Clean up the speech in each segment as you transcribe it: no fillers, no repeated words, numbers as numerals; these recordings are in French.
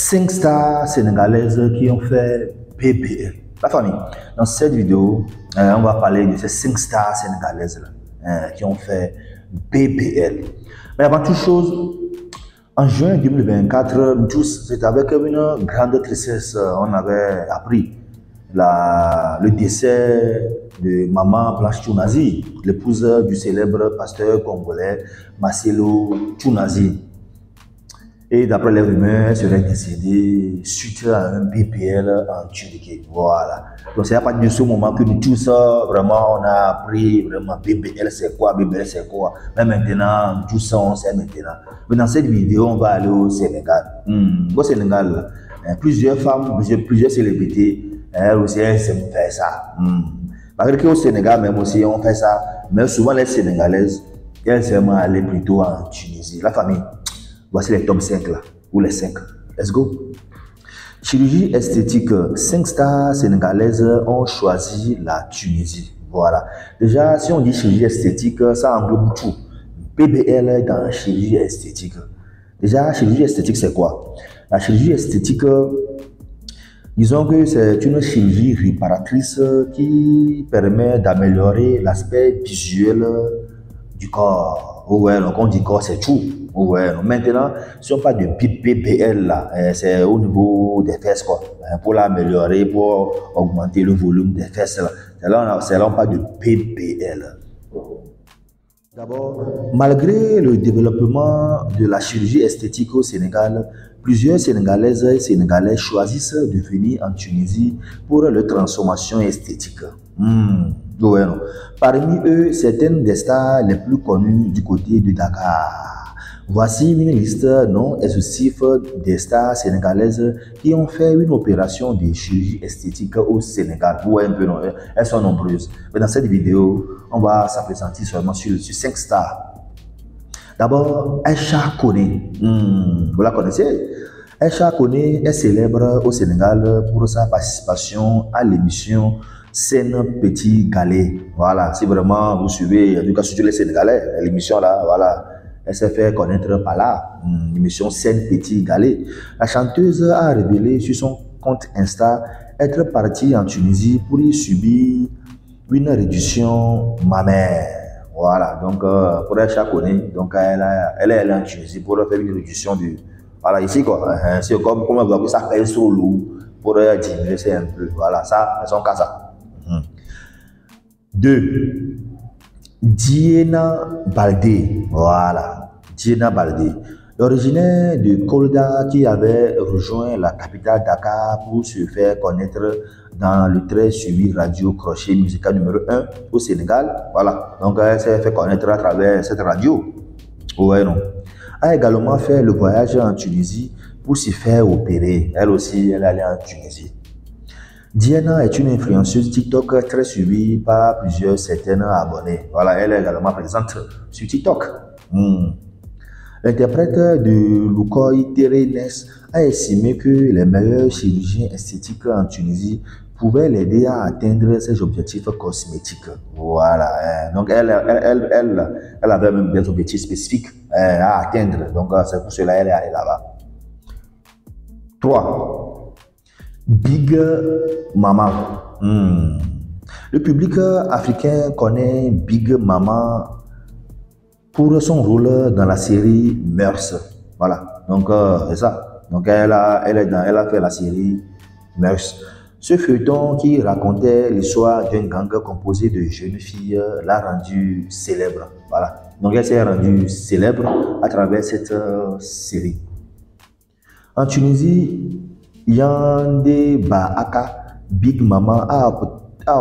5 stars sénégalaises qui ont fait BBL. La famille, dans cette vidéo, on va parler de ces 5 stars sénégalaises là, qui ont fait BBL. Mais avant toute chose, en juin 2024, c'est avec une grande tristesse, on avait appris le décès de Maman Blanche Tchounazi, l'épouse du célèbre pasteur congolais Marcelo Tchounazi. Et d'après les rumeurs, elle serait décédée suite à un BBL en Turquie. Voilà. Donc c'est à partir de ce moment que nous tous, vraiment, on a appris vraiment BBL c'est quoi, BBL c'est quoi. Mais maintenant, tout ça, on sait maintenant. Mais dans cette vidéo, on va aller au Sénégal. Au Sénégal, plusieurs femmes, plusieurs célébrités, elles aussi, elles aiment faire ça. Malgré qu'au Sénégal, même aussi, on fait ça. Mais souvent, les Sénégalaises, elles aiment aller plutôt en Tunisie. La famille. Voici les top 5 là, ou les 5. Let's go. Chirurgie esthétique, 5 stars sénégalaises ont choisi la Tunisie. Voilà. Déjà, si on dit chirurgie esthétique, ça englobe tout. BBL dans chirurgie esthétique. Déjà, chirurgie esthétique, c'est quoi? La chirurgie esthétique, disons que c'est une chirurgie réparatrice qui permet d'améliorer l'aspect visuel du corps. Ouais, donc on dit corps, c'est tout. Ouais, maintenant, si on parle de BBL là, c'est au niveau des fesses quoi, pour l'améliorer, pour augmenter le volume des fesses là. C'est là on parle de BBL. D'abord, malgré le développement de la chirurgie esthétique au Sénégal, plusieurs Sénégalaises et Sénégalais choisissent de venir en Tunisie pour leur transformation esthétique. Ouais, non. Parmi eux, certaines des stars les plus connues du côté de Dakar. Voici une liste non exhaustive des stars sénégalaises qui ont fait une opération de chirurgie esthétique au Sénégal. Vous voyez un peu, non? Elles sont nombreuses. Mais dans cette vidéo, on va s'appesantir seulement sur 5 stars. D'abord, Aïcha Koné. Vous la connaissez? Aïcha Koné est célèbre au Sénégal pour sa participation à l'émission Scène Petit Galet. Voilà, si vraiment vous suivez, en tout cas surtout les Sénégalais, l'émission là, voilà. Elle s'est fait connaître par là, l'émission Scène Petit Galet. La chanteuse a révélé sur son compte Insta être partie en Tunisie pour y subir une réduction mammaire. Voilà, donc pour elle, chaque année, donc elle est allée en Tunisie pour faire une réduction de. Voilà, ici quoi, c'est comme on va ça fait sur l'eau pour diminuer un peu. Voilà, ça, c'est son cas ça. 2. Diena Baldé, voilà, Diena Baldé, originaire de Kolda qui avait rejoint la capitale Dakar pour se faire connaître dans le très suivi radio crochet musical numéro 1 au Sénégal. Voilà, donc elle s'est fait connaître à travers cette radio. Ouais, non. A également fait le voyage en Tunisie pour s'y faire opérer. Elle aussi, elle allait en Tunisie. Diena est une influenceuse TikTok très suivie par plusieurs centaines d'abonnés. Voilà, elle est également présente sur TikTok. L'interprète de Lukoy Terenes a estimé que les meilleurs chirurgiens esthétiques en Tunisie pouvaient l'aider à atteindre ses objectifs cosmétiques. Voilà, donc elle avait même des objectifs spécifiques à atteindre. Donc c'est pour cela qu'elle est allée là-bas. 3. Big Mama. Le public africain connaît Big Mama pour son rôle dans la série Mœurs. Voilà, donc c'est ça. Donc elle a fait la série Mœurs. Ce feuilleton qui racontait l'histoire d'un gang composé de jeunes filles l'a rendu célèbre. Voilà, donc elle s'est rendue célèbre à travers cette série. En Tunisie, Yandé Baaka, Big Mama a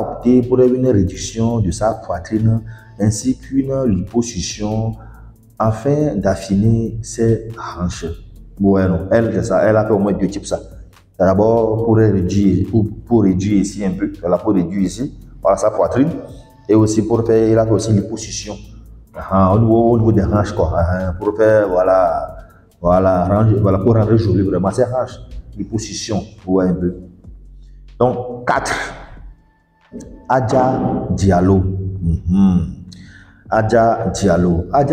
opté pour une réduction de sa poitrine ainsi qu'une liposuction afin d'affiner ses hanches. Ouais, non, elle a fait au moins 2 types ça. D'abord pour réduire ici un peu, elle a pour réduire ici, voilà sa poitrine, et aussi pour faire, elle a fait aussi liposuction au niveau des hanches quoi, pour faire pour rendre joli vraiment ses hanches. Liposuction, vous voyez un peu. Donc, 4. Adja Diallo. Adja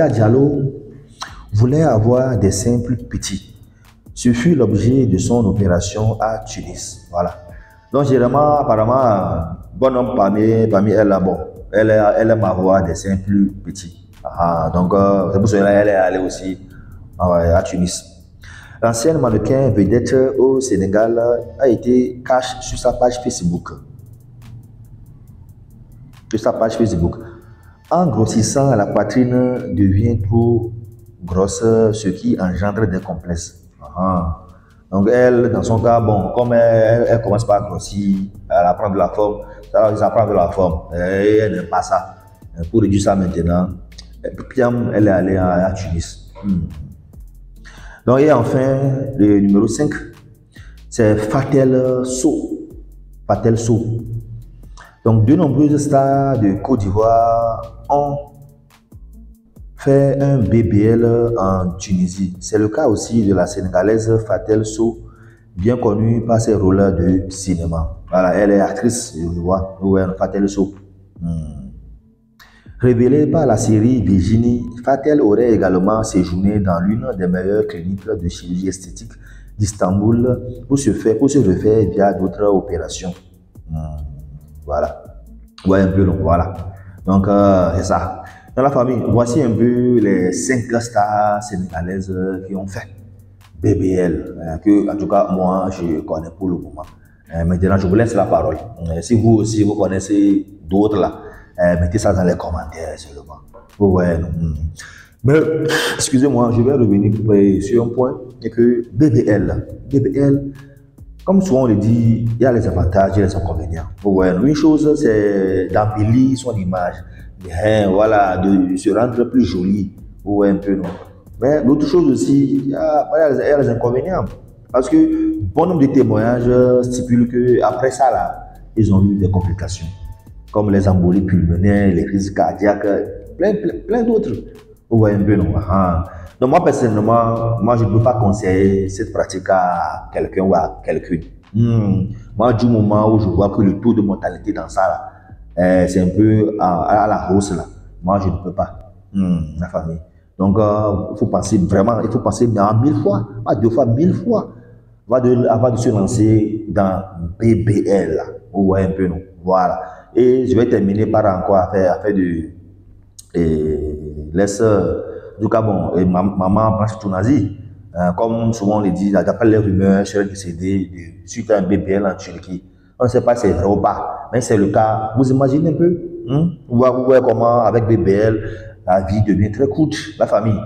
Diallo voulait avoir des seins plus petits. Ce fut l'objet de son opération à Tunis. Voilà. Donc, généralement, apparemment, bon homme parmi elle, là, bon, elle aime avoir des seins plus petits. Donc, c'est pour cela qu'elle est allée aussi à Tunis. L'ancienne mannequin vedette au Sénégal a été cash sur sa page Facebook. En grossissant, la poitrine devient trop grosse, ce qui engendre des complexes. Donc elle, dans son cas, bon, comme elle commence par grossir, elle apprend de la forme, ça prend de la forme, et elle n'aime pas ça. Pour réduire ça maintenant, elle est allée à Tunis. Donc, et enfin, le numéro 5, c'est Fatel Sow. Donc, de nombreuses stars de Côte d'Ivoire ont fait un BBL en Tunisie. C'est le cas aussi de la Sénégalaise Fatel Sow, bien connue par ses rôles de cinéma. Voilà, elle est actrice, je vois, Fatel Sow. Révélée par la série Virginie, Fatel aurait également séjourné dans l'une des meilleures cliniques de chirurgie esthétique d'Istanbul pour se refaire via d'autres opérations. Voilà. Ouais, un peu long, voilà. Donc, c'est ça. Dans la famille, voici un peu les 5 stars sénégalaises qui ont fait BBL, que en tout cas, moi, je connais pour le moment. Maintenant, je vous laisse la parole. Si vous aussi, vous connaissez d'autres là, mettez ça dans les commentaires seulement. Ouais, non. Mais, excusez-moi, je vais revenir sur un point, et que BBL, comme souvent on le dit, il y a les avantages et les inconvénients. Ouais, une chose, c'est d'embellir son image, voilà, de se rendre plus joli, ouais, un peu, non. Mais l'autre chose aussi, il y a les inconvénients. Parce que bon nombre de témoignages stipulent qu'après ça, là, ils ont eu des complications, comme les embolies pulmonaires, les crises cardiaques, plein d'autres. Ouais, un peu, non. Donc moi, personnellement, moi, je ne peux pas conseiller cette pratique à quelqu'un ou à quelqu'une. Moi, du moment où je vois que le taux de mortalité dans ça, c'est un peu à la hausse, là, moi, je ne peux pas. La famille. Donc, il faut penser vraiment, il faut penser 1000 fois, pas 2 fois, 1000 fois, avant de se lancer dans BBL. Ouais, un peu, non. Voilà. Et je vais terminer par encore faire de... laisse... En tout cas, bon, maman Branche Tounazi, comme souvent on le dit, d'après les rumeurs, serait décédée suite à un BBL en Turquie. On ne sait pas si c'est vrai ou pas, mais c'est le cas. Vous imaginez un peu, vous voyez comment, avec BBL, la vie devient très courte, la famille.